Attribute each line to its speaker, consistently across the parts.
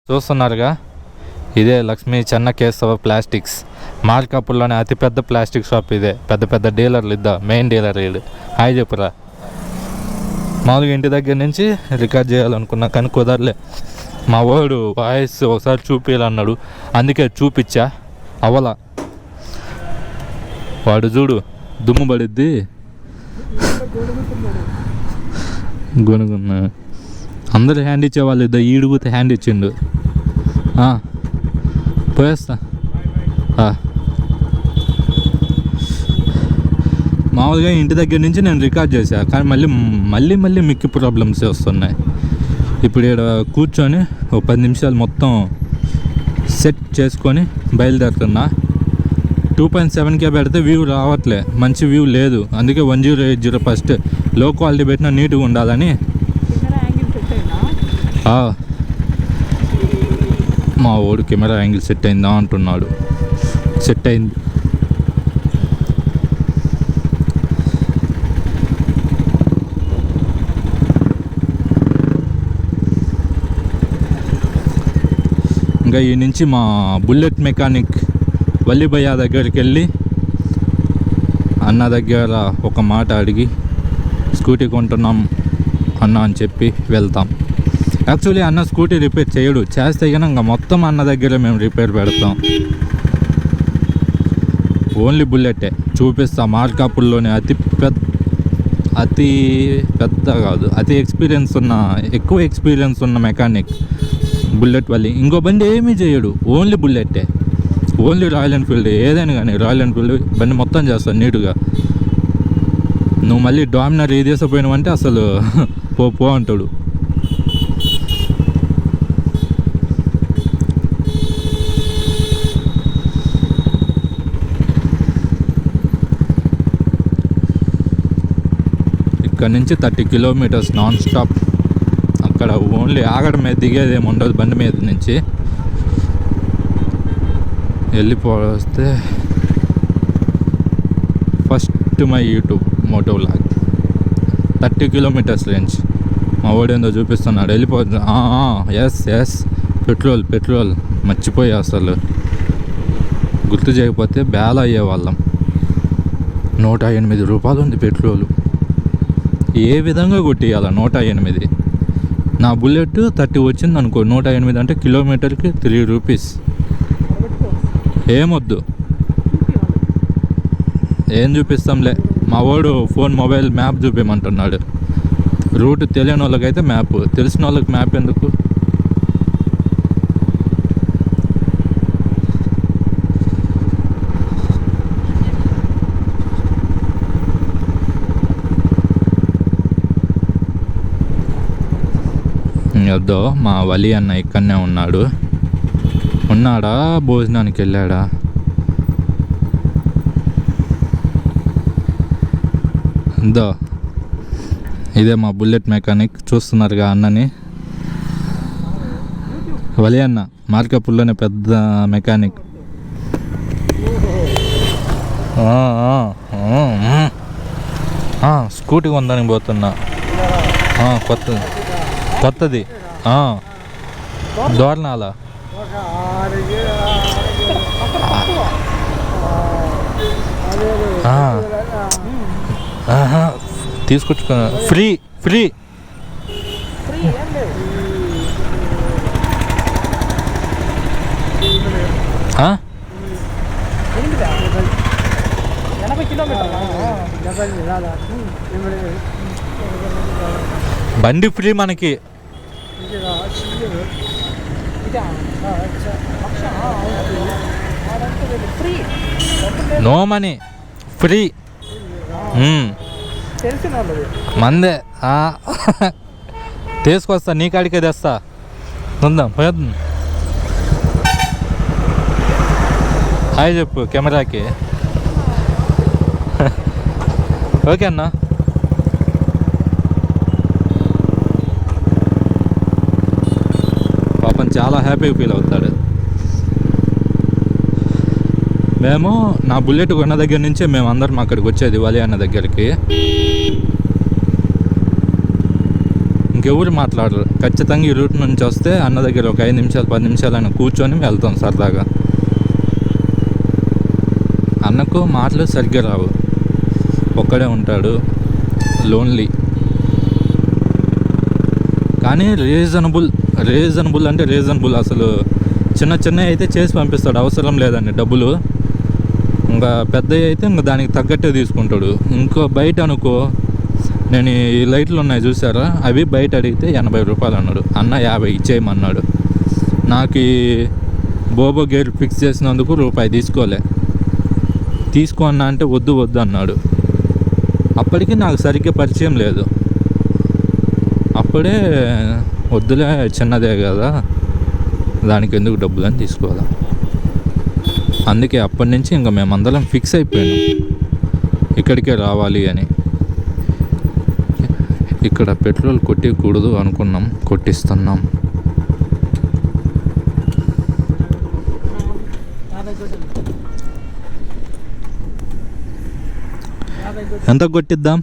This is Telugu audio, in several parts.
Speaker 1: చూస్తున్నారుగా, ఇదే లక్ష్మీ చెన్న కేశవ ప్లాస్టిక్స్. మార్కాపుల్లోనే అతిపెద్ద ప్లాస్టిక్ షాప్ ఇదే. పెద్ద పెద్ద డీలర్లు ఇద్దా, మెయిన్ డీలర్ వీడు. హాయ్ చెప్పురా. మామూలుగా ఇంటి దగ్గర నుంచి రికార్డ్ చేయాలనుకున్నా కానీ కుదరలే. మా వాడు వాయిస్ ఒకసారి చూపించాలన్నాడు, అందుకే చూపించా. అవలా వాడు చూడు దుమ్ము పడిద్ది గొనుగున్నా. అందరు హ్యాండ్ ఇచ్చేవాళ్ళు ఇద్దా, ఈడుగుతే హ్యాండ్ ఇచ్చిండు. పోయేస్తా. మామూలుగా ఇంటి దగ్గర నుంచి నేను రికార్డ్ చేశా, కానీ మళ్ళీ మిక్కి ప్రాబ్లమ్స్ వస్తున్నాయి. ఇప్పుడు ఇక్కడ కూర్చొని ఒక 10 నిమిషాలు మొత్తం సెట్ చేసుకొని బయలుదేరుతున్నా. 2.7K పెడితే వ్యూ రావట్లే, మంచి వ్యూ లేదు. అందుకే 1080 ఫస్ట్ లో క్వాలిటీ పెట్టినా నీట్గా ఉండాలని. మా వాడు కెమెరా యాంగిల్ సెట్ అయిందా అంటున్నాడు. సెట్ అయింది. ఇంకా ఈ నుంచి మా బుల్లెట్ మెకానిక్ వల్లిభయ్య దగ్గరికి వెళ్ళి అన్న దగ్గర ఒక మాట అడిగి స్కూటీ కొంటున్నాం అన్న అని చెప్పి వెళ్తాం. యాక్చువల్లీ అన్న స్కూటీ రిపేర్ చేయడు, చేస్తే కనుక ఇంకా మొత్తం అన్న దగ్గర మేము రిపేర్ పెడతాం. ఓన్లీ బుల్లెటే చూపిస్తా. మార్కాపుల్లోనే అతి పెద్ద కాదు, ఎక్కువ ఎక్స్పీరియన్స్ ఉన్న మెకానిక్ బుల్లెట్ వల్లి. ఇంకో బండి ఏమీ చేయడు, ఓన్లీ బుల్లెట్టే. ఓన్లీ రాయల్ ఎన్ఫీల్డ్, ఏదైనా కానీ రాయల్ ఎన్ఫీల్డ్ బండి మొత్తం చేస్తాను నీట్గా. నువ్వు మళ్ళీ డామినర్ ఏ తీసుకుపోయినావంటే అసలు పో అంటాడు. ఇక్కడ నుంచి 30 కిలోమీటర్స్ నాన్ స్టాప్. అక్కడ ఓన్లీ ఆగడం మీద దిగేది ఏమి ఉండదు. బండి మీద నుంచి వెళ్ళిపోతే first my YouTube moto vlog 30 kilometres range. మా వాడేందో చూపిస్తున్నాడు, వెళ్ళిపోతుంది. ఎస్ పెట్రోల్ మర్చిపోయా, అసలు గుర్తు చేయకపోతే బేల అయ్యేవాళ్ళం. 108 రూపాయలు ఉంది పెట్రోలు. ఏ విధంగా కొట్టియాల 108? నా బుల్లెట్ 30 వచ్చింది అనుకో, 108 అంటే కిలోమీటర్కి 3 రూపీస్. ఏమొద్దు, ఏం చూపిస్తాంలే. మా వాడు మొబైల్ మ్యాప్ చూపించమంటున్నాడు. రూట్ తెలియని వాళ్ళకైతే మ్యాప్, తెలిసిన వాళ్ళకి మ్యాప్ ఎందుకు? వద్దో మా వలి అన్న ఇక్కడనే ఉన్నాడా భోజనానికి వెళ్ళాడా? దో ఇదే మా బుల్లెట్ మెకానిక్, చూస్తున్నారుగా అన్నని. వలి అన్న మార్కాపుల్లోనే పెద్ద మెకానిక్. స్కూటీ కొందానికి పోతున్నా. కొత్తది దోర్నాల. తీసుకొచ్చుకో, ఫ్రీ. బండి ఫ్రీ మనకి. No money, free. మందే తీసుకొస్తా, నీ కాడికే తెస్తా. ఉందాం పోయేద్దాం. హాయ్ చెప్పు కెమెరాకి. ఓకే అన్నా. పాపం చాలా హ్యాపీగా ఫీల్ అవుతాడు. మేము నా బుల్లెట్ కొన్న దగ్గర నుంచే మేము అందరం అక్కడికి వచ్చేది, వలి అన్న దగ్గరికి. ఇంకెవరు మాట్లాడరు. ఖచ్చితంగా ఈ రూట్ నుంచి వస్తే అన్న దగ్గర ఒక 5 నిమిషాలు 10 నిమిషాలైనా కూర్చొని వెళ్తాం సరదాగా. అన్నకు మాటలు సరిగ్గా రావు, ఒక్కడే ఉంటాడు, లోన్లీ. కానీ రీజనబుల్ అంటే రీజనబుల్. అసలు చిన్న అయితే చేసి పంపిస్తాడు, అవసరం లేదండి డబ్బులు. ఇంకా పెద్దవి అయితే ఇంకా దానికి తగ్గట్టే తీసుకుంటాడు. ఇంకో బయట అనుకో, నేను ఈ లైట్లు ఉన్నాయి చూసారా, అవి బయట అడిగితే 80 రూపాయలు అన్నాడు. అన్న 50 ఇచ్చేయమన్నాడు. నాకు ఈ బోబో గేర్ ఫిక్స్ చేసినందుకు రూపాయి తీసుకో అన్న అంటే వద్దు అన్నాడు. అప్పటికి నాకు సరిగ్గా పరిచయం లేదు. అప్పుడే వద్దులే, చిన్నదే కదా, దానికి ఎందుకు డబ్బులు అని తీసుకోవాలి. అందుకే అప్పటి నుంచి ఇంకా మేమందరం ఫిక్స్ అయిపోయాను ఇక్కడికే రావాలి అని. ఇక్కడ పెట్రోల్ కొట్టకూడదు అనుకున్నాం, కొట్టిస్తున్నాం. ఎంత కొట్టిద్దాం?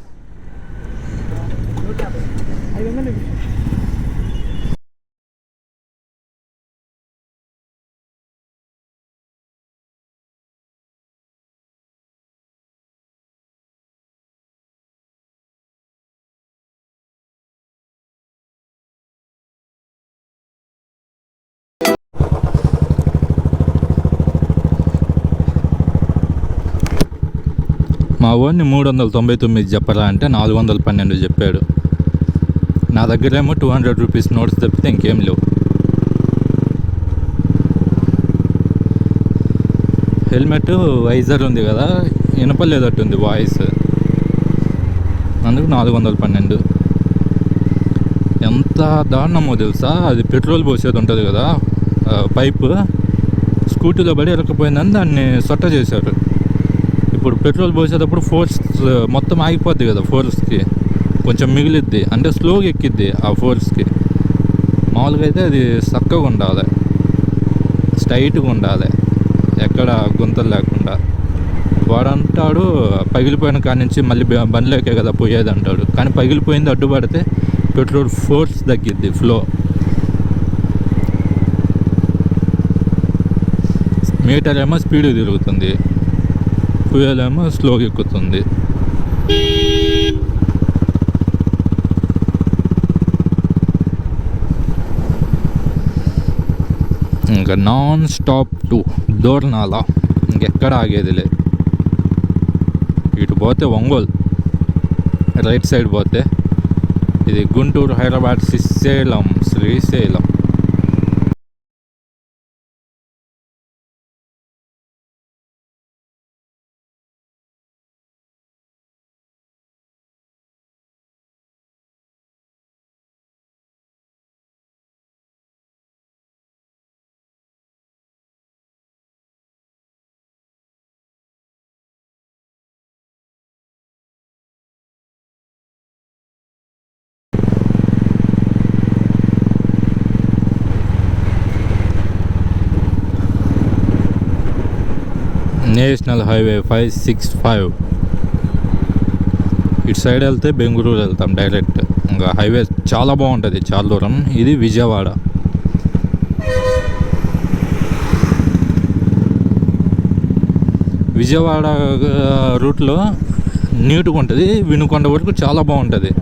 Speaker 1: మా వాడిని 399 చెప్పరా అంటే 412 చెప్పాడు. నా దగ్గరేమో 200 రూపీస్ నోట్స్ తప్పితే ఇంకేం లేవు. హెల్మెట్ వైజర్ ఉంది కదా, వినపలేదట్టుంది వాయిస్, అందుకు 412. ఎంత దారుణమో తెలుసా, అది పెట్రోల్ పోసేది ఉంటుంది కదా పైపు, స్కూటీలో పడి ఇరకపోయిందని దాన్ని సొట్ట చేశారు. ఇప్పుడు పెట్రోల్ పోసేటప్పుడు ఫోర్స్ మొత్తం ఆగిపోద్ది కదా, ఫోర్స్కి కొంచెం మిగిలిద్ది, అంటే స్లోగా ఎక్కిద్ది ఆ ఫోర్స్కి. మామూలుగా అయితే అది చక్కగా ఉండాలి, స్ట్రైట్గా ఉండాలి, ఎక్కడ గుంతలు లేకుండా. వాడంటాడు పగిలిపోయిన కాడి నుంచి మళ్ళీ బండ్లోకే కదా పోయేది అంటాడు. కానీ పగిలిపోయింది అడ్డుపడితే పెట్రోల్ ఫోర్స్ తగ్గిద్ది, ఫ్లో. మీటర్ ఏమో స్పీడ్ తిరుగుతుంది, ఫ్యూయల్ ఏమో స్లోగా ఎక్కుతుంది. ఇంకా నాన్ స్టాప్ టు దోర్నాల, ఇంకెక్కడ ఆగేదిలే. ఇటు పోతే ఒంగోలు, రైట్ సైడ్ పోతే ఇది గుంటూరు, హైదరాబాద్, శ్రీశైలం. National highway 565. ఇటు సైడ్ వెళ్తే బెంగళూరు వెళ్తాం డైరెక్ట్. ఇంకా హైవే చాలా బాగుంటుంది, చాలా దూరం. ఇది విజయవాడ. విజయవాడ రూట్లో నీట్గా ఉంటుంది, వినుకొండ వరకు చాలా బాగుంటుంది.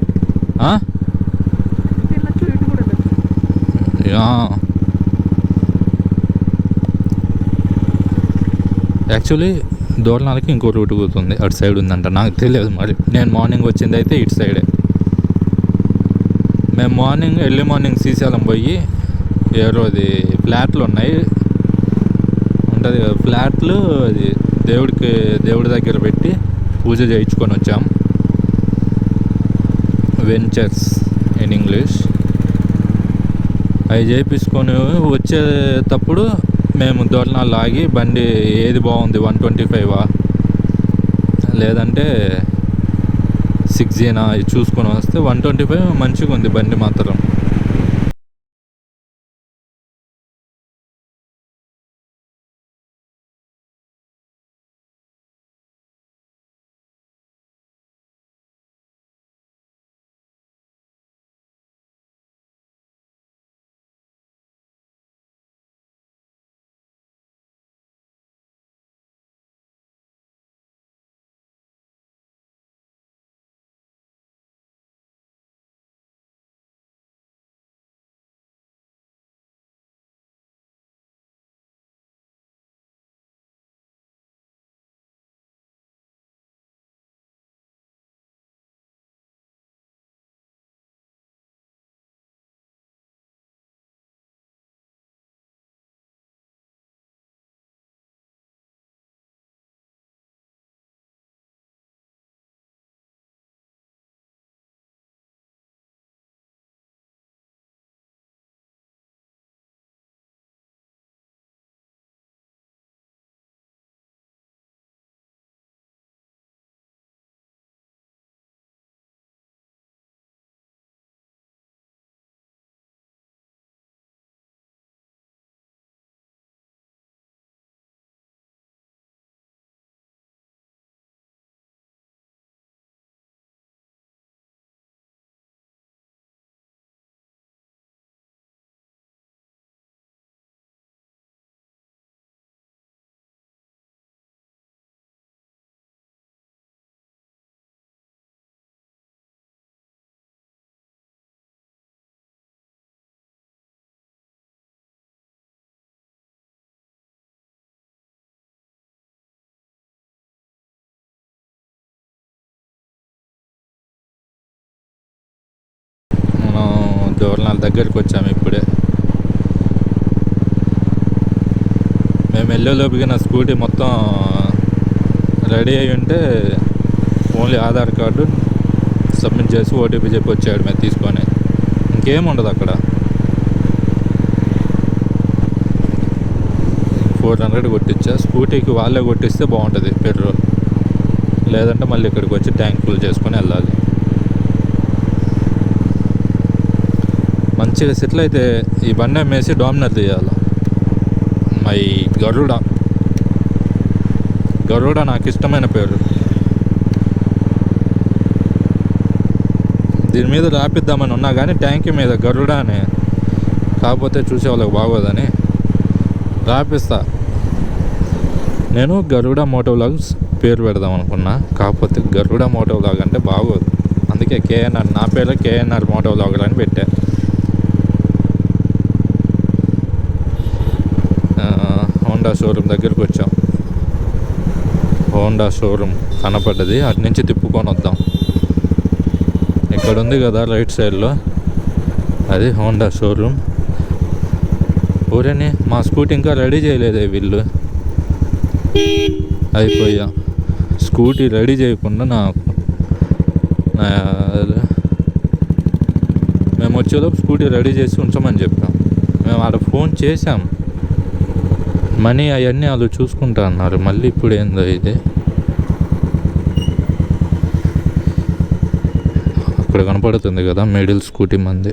Speaker 1: యాక్చువల్లీ దోర్నాలకి ఇంకో రూట్ పోతుంది, అటు సైడ్ ఉందంట, నాకు తెలియదు మరి. నేను మార్నింగ్ వచ్చింది అయితే ఇటు సైడే. మేము ఎర్లీ మార్నింగ్ శ్రీశైలం పోయి, అది ఫ్లాట్లు ఉన్నాయి ఉంటుంది కదా, ఫ్లాట్లు అది దేవుడి దగ్గర పెట్టి పూజ చేయించుకొని వచ్చాం. Ventures in English. అవి చేయించుకొని వచ్చేటప్పుడు మేము దోర్నాలు ఆగి బండి ఏది బాగుంది, 125 లేదంటే 6Gనా చూసుకొని వస్తే 125 మంచిగా ఉంది బండి మాత్రం. దూరణాల దగ్గరికి వచ్చాము ఇప్పుడే. మేము వెళ్ళేలోపుగా నా స్కూటీ మొత్తం రెడీ అయి ఉంటే ఓన్లీ ఆధార్ కార్డు సబ్మిట్ చేసి ఓటీపీ చెప్పి వచ్చాడు మేము తీసుకొని. ఇంకేముండదు అక్కడ. 400 కొట్టించా. స్కూటీకి వాళ్ళే కొట్టిస్తే బాగుంటుంది పెట్రోల్, లేదంటే మళ్ళీ ఇక్కడికి వచ్చి ట్యాంక్ ఫుల్ చేసుకొని వెళ్ళాలి. మంచిగా సెటిల్ అయితే ఈ బండి అమ్మేసి డామినర్ తీయాలి. మై గరుడ నాకు ఇష్టమైన పేరు. దీని మీద రాపిద్దామని ఉన్నా కానీ ట్యాంక్ మీద గరుడ అని, కాకపోతే చూసే వాళ్ళకి బాగోదని రాపిస్తా. నేను గరుడ మోటో వ్లాగ్స్ పేరు పెడదాం అనుకున్నా, కాకపోతే గరుడ మోటో వ్లాగ్ అంటే బాగోదు. అందుకే కేఎన్ఆర్, నా పేరు కేఎన్ఆర్ మోటో వ్లాగర్ అని పెట్టా. హోండా షోరూమ్ దగ్గరికి వచ్చాం. హోండా షోరూమ్ కనపడ్డది, అటు నుంచి తిప్పుకొని వద్దాం. ఇక్కడ ఉంది కదా రైట్ సైడ్లో, అది హోండా షోరూమ్. ఊరేని మా స్కూటీ ఇంకా రెడీ చేయలేదే వీళ్ళు. అయిపోయా, స్కూటీ రెడీ చేయకుండా మేము వచ్చేలోపు స్కూటీ రెడీ చేసి ఉంచమని చెప్పాం. మేము ఆడ ఫోన్ చేసాం, మనీ అవన్నీ వాళ్ళు చూసుకుంటా అన్నారు. మళ్ళీ ఇప్పుడు ఏందో ఇది. అక్కడ కనపడుతుంది కదా మిడిల్ స్కూటీ మంది.